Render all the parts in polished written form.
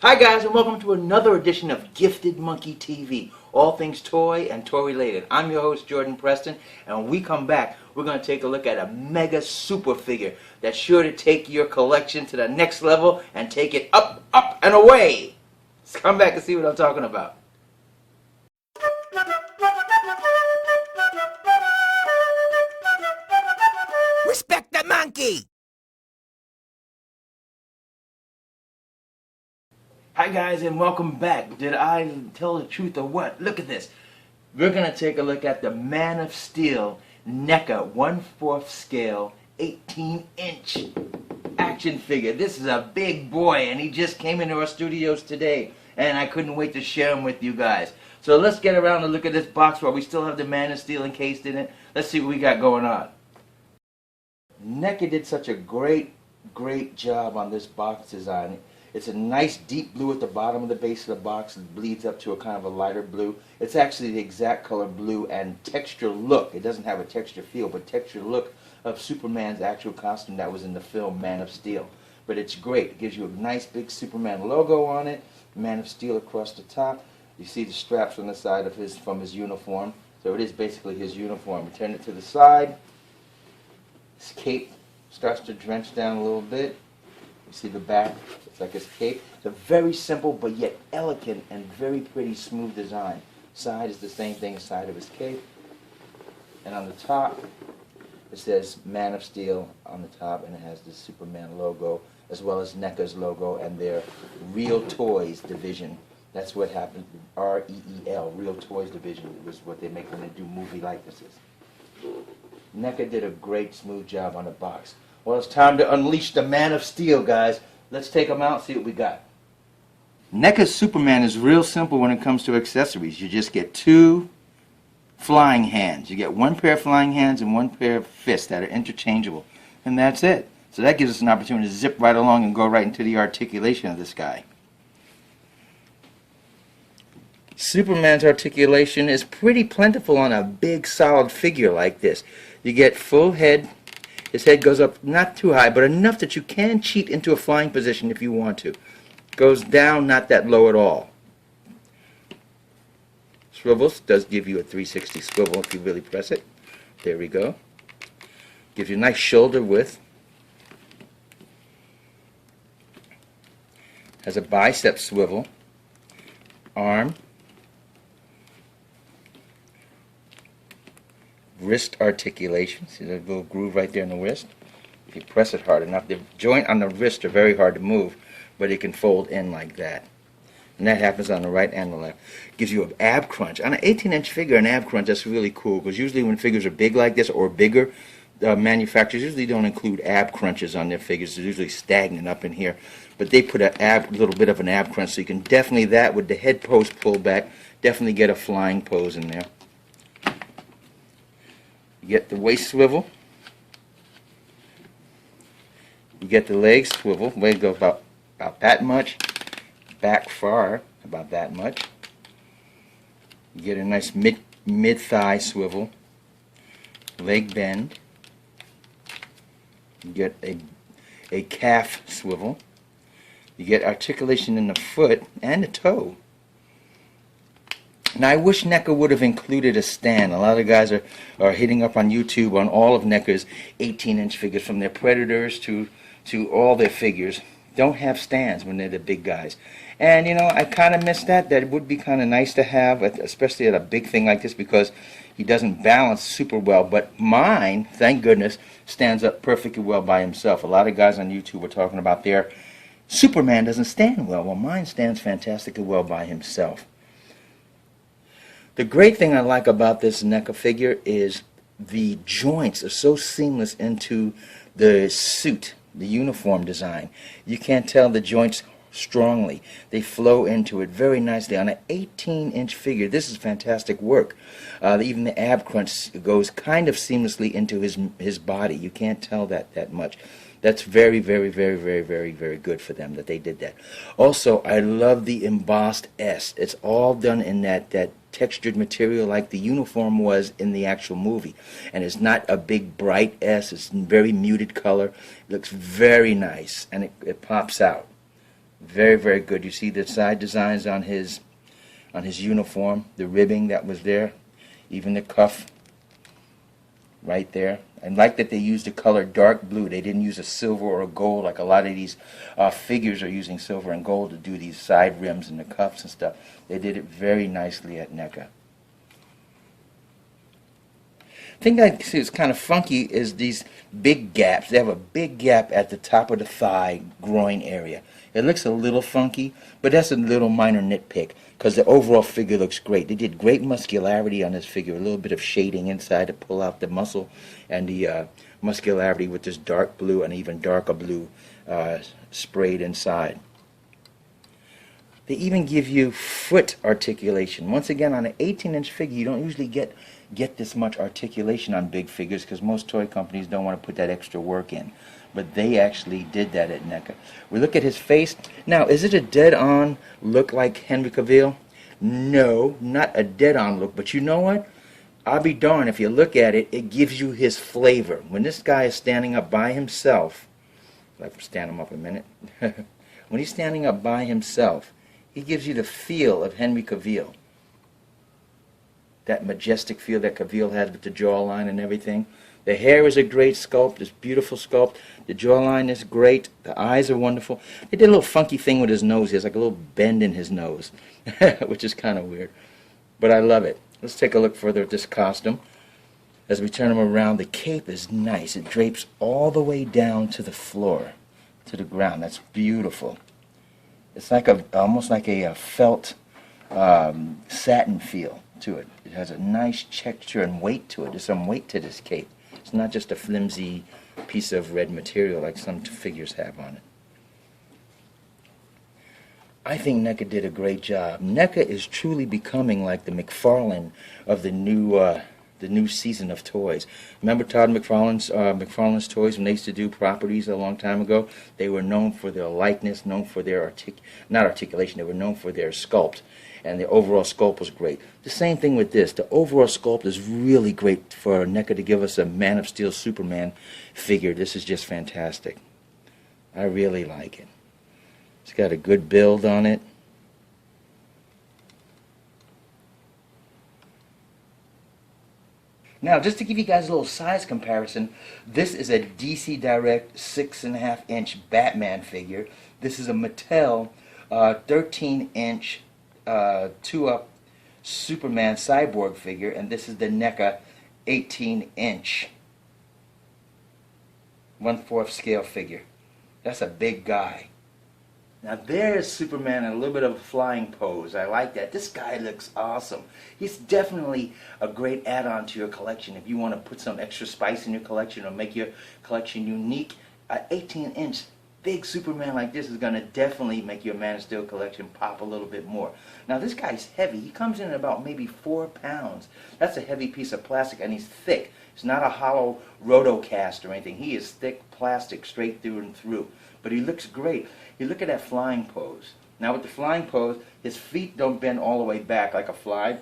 Hi guys, and welcome to another edition of Gifted Monkey TV, all things toy and toy related. I'm your host Jordan Preston, and when we come back, we're going to take a look at a mega super figure that's sure to take your collection to the next level and take it up, up, and away. Let's come back and see what I'm talking about. Respect the monkey! Hi guys, and welcome back. Did I tell the truth or what? Look at this. We're going to take a look at the Man of Steel Neca 1/4 scale 18-inch action figure. This is a big boy, and he just came into our studios today, and I couldn't wait to share him with you guys. So let's get around and look at this box while we still have the Man of Steel encased in it. Let's see what we got going on. Neca did such a great job on this box design. It's a nice deep blue at the bottom of the base of the box. It bleeds up to a kind of a lighter blue. It's actually the exact color blue and texture look. It doesn't have a texture feel, but texture look of Superman's actual costume that was in the film Man of Steel. But it's great. It gives you a nice big Superman logo on it. Man of Steel across the top. You see the straps on the side of from his uniform. So it is basically his uniform. We turn it to the side. His cape starts to drench down a little bit. You see the back, it's like his cape. It's a very simple but yet elegant and very pretty smooth design. Side is the same thing, side of his cape. And on the top, it says Man of Steel on the top, and it has the Superman logo, as well as NECA's logo and their Real Toys division. That's what happened, R-E-E-L, Real Toys division. It was what they make when they do movie likenesses. NECA did a great, smooth job on the box. Well, it's time to unleash the Man of Steel, guys. Let's take him out and see what we got. NECA's Superman is real simple when it comes to accessories. You just get two flying hands. You get one pair of flying hands and one pair of fists that are interchangeable. And that's it. So that gives us an opportunity to zip right along and go right into the articulation of this guy. Superman's articulation is pretty plentiful on a big, solid figure like this. You get full head. His head goes up not too high, but enough that you can cheat into a flying position if you want to. Goes down not that low at all. Swivels, does give you a 360 swivel if you really press it. There we go. Gives you a nice shoulder width. Has a bicep swivel. Arm. Wrist articulation. See that little groove right there in the wrist? If you press it hard enough, the joint on the wrist are very hard to move, but it can fold in like that. And that happens on the right and the left. Gives you an ab crunch. On an 18-inch figure, an ab crunch, that's really cool, because usually when figures are big like this or bigger, manufacturers usually don't include ab crunches on their figures. They're usually stagnant up in here. But they put a little bit of an ab crunch, so you can definitely, that with the head pose pulled back, definitely get a flying pose in there. You get the waist swivel. You get the leg swivel. Leg goes about that much. Back far, about that much. You get a nice mid-thigh swivel. Leg bend. You get a calf swivel. You get articulation in the foot and the toe. Now I wish NECA would have included a stand. A lot of guys are hitting up on YouTube on all of NECA's 18-inch figures, from their Predators to all their figures. Don't have stands when they're the big guys. And you know, I kind of miss that. That would be kind of nice to have, especially at a big thing like this, because he doesn't balance super well. But mine, thank goodness, stands up perfectly well by himself. A lot of guys on YouTube are talking about their Superman doesn't stand well. Well, mine stands fantastically well by himself. The great thing I like about this NECA figure is the joints are so seamless into the suit, the uniform design. You can't tell the joints strongly. They flow into it very nicely. On an 18-inch figure, this is fantastic work. Even the ab crunch goes kind of seamlessly into his body. You can't tell that much. That's very good for them that they did that. Also, I love the embossed S. It's all done in that textured material like the uniform was in the actual movie. And it's not a big bright S. It's in very muted color. It looks very nice, and it pops out. Very, very good. You see the side designs on his uniform, the ribbing that was there, even the cuff right there. I like that they used the color dark blue. They didn't use a silver or a gold like a lot of these figures are using silver and gold to do these side rims and the cuffs and stuff. They did it very nicely at Neca. The thing that I see is kind of funky is these big gaps. They have a big gap at the top of the thigh groin area. It looks a little funky, but that's a little minor nitpick because the overall figure looks great. They did great muscularity on this figure, a little bit of shading inside to pull out the muscle and the muscularity with this dark blue and even darker blue sprayed inside. They even give you foot articulation. Once again, on an 18-inch figure, you don't usually get this much articulation on big figures because most toy companies don't want to put that extra work in. But they actually did that at Neca. We look at his face. Now, is it a dead-on look like Henry Cavill? No, not a dead-on look. But you know what? I'll be darned, if you look at it, it gives you his flavor. When this guy is standing up by himself, let's stand him up a minute. When he's standing up by himself, he gives you the feel of Henry Cavill. That majestic feel that Cavill had with the jawline and everything. The hair is a great sculpt, it's beautiful sculpt. The jawline is great. The eyes are wonderful. They did a little funky thing with his nose. He has like a little bend in his nose, which is kind of weird. But I love it. Let's take a look further at this costume. As we turn him around, the cape is nice. It drapes all the way down to the floor, to the ground. That's beautiful. It's like almost like a felt satin feel to it. It has a nice texture and weight to it. There's some weight to this cape. It's not just a flimsy piece of red material like some figures have on it. I think Neca did a great job. Neca is truly becoming like the McFarlane of the new season of toys. Remember Todd McFarlane's toys when they used to do properties a long time ago? They were known for their likeness, known for their not articulation, they were known for their sculpt. And the overall sculpt was great. The same thing with this. The overall sculpt is really great for Neca to give us a Man of Steel Superman figure. This is just fantastic. I really like it. It's got a good build on it. Now, just to give you guys a little size comparison, this is a DC Direct 6.5-inch Batman figure. This is a Mattel 13-inch 2-up Superman Cyborg figure, and this is the Neca 18-inch 1/4 scale figure. That's a big guy. Now there's Superman in a little bit of a flying pose. I like that. This guy looks awesome. He's definitely a great add-on to your collection. If you want to put some extra spice in your collection or make your collection unique, an 18-inch big Superman like this is going to definitely make your Man of Steel collection pop a little bit more. Now this guy's heavy. He comes in at about maybe 4 pounds. That's a heavy piece of plastic, and he's thick. It's not a hollow rotocast or anything. He is thick plastic straight through and through. But he looks great. You look at that flying pose. Now with the flying pose, his feet don't bend all the way back like a fly,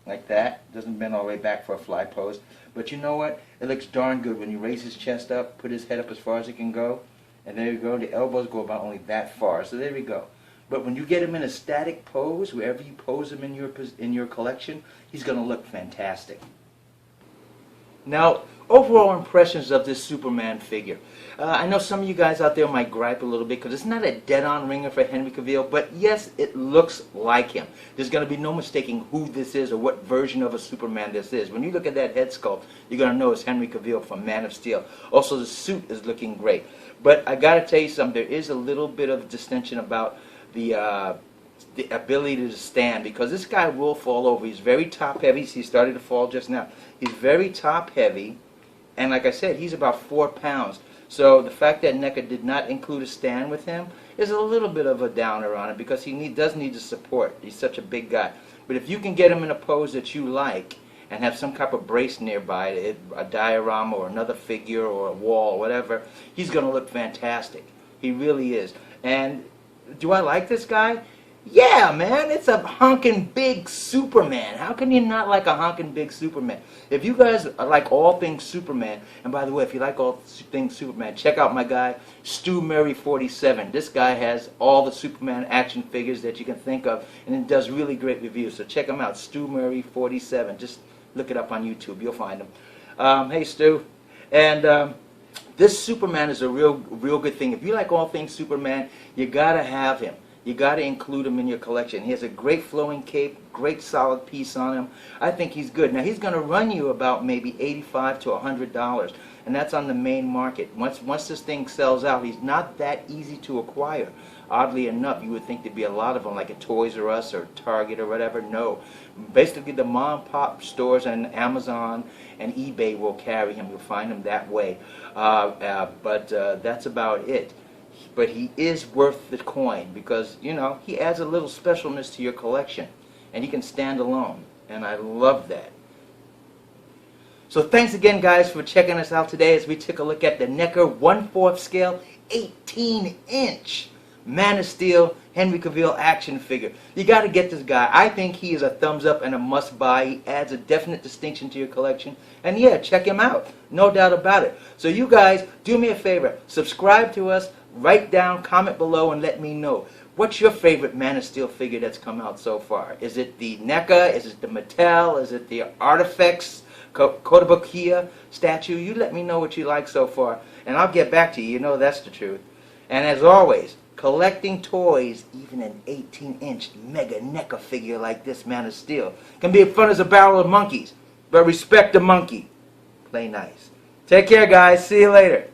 like that. It doesn't bend all the way back for a fly pose. But you know what? It looks darn good when you raise his chest up, put his head up as far as it can go. And there you go, the elbows go about only that far, so there we go. But when you get him in a static pose, wherever you pose him in your collection, he's going to look fantastic. Now, overall impressions of this Superman figure. I know some of you guys out there might gripe a little bit because it's not a dead-on ringer for Henry Cavill, but yes, it looks like him. There's going to be no mistaking who this is or what version of a Superman this is. When you look at that head sculpt, you're going to know it's Henry Cavill from Man of Steel. Also, the suit is looking great. But I got to tell you something, there is a little bit of distension about the ability to stand, because this guy will fall over. He's very top heavy. He started to fall just now. He's very top heavy, and like I said, he's about 4 pounds. So the fact that Neca did not include a stand with him is a little bit of a downer on it, because he does need the support. He's such a big guy. But if you can get him in a pose that you like and have some type of brace nearby, a diorama or another figure or a wall, whatever, he's going to look fantastic. He really is. And do I like this guy? Yeah, man, it's a honking big Superman. How can you not like a honking big Superman? If you guys like all things Superman, and by the way, if you like all things Superman, check out my guy, Stu Murray 47. This guy has all the Superman action figures that you can think of, and it does really great reviews. So check him out, Stu Murray 47. Just look it up on YouTube, you'll find him. Hey, Stu. And this Superman is a real good thing. If you like all things Superman, you gotta have him. You got to include him in your collection. He has a great flowing cape, great solid piece on him. I think he's good. Now he's going to run you about maybe $85 to $100, and that's on the main market. Once this thing sells out, he's not that easy to acquire. Oddly enough, you would think there'd be a lot of them, like a Toys R Us or Target or whatever. No, basically the mom and pop stores and Amazon and eBay will carry him. You'll find him that way. But that's about it. But he is worth the coin because, you know, he adds a little specialness to your collection, and he can stand alone, and I love that. So thanks again, guys, for checking us out today as we took a look at the Neca 1/4 scale 18-inch Man of Steel Henry Cavill action figure. You got to get this guy. I think he is a thumbs up and a must buy. He adds a definite distinction to your collection, and yeah, check him out, no doubt about it. So you guys, do me a favor, subscribe to us, write down, comment below, and let me know. What's your favorite Man of Steel figure that's come out so far? Is it the Neca? Is it the Mattel? Is it the Artifacts Kotobukiya statue? You let me know what you like so far, and I'll get back to you. You know that's the truth. And as always, collecting toys, even an 18-inch mega Neca figure like this Man of Steel, can be as fun as a barrel of monkeys. But respect the monkey. Play nice. Take care, guys. See you later.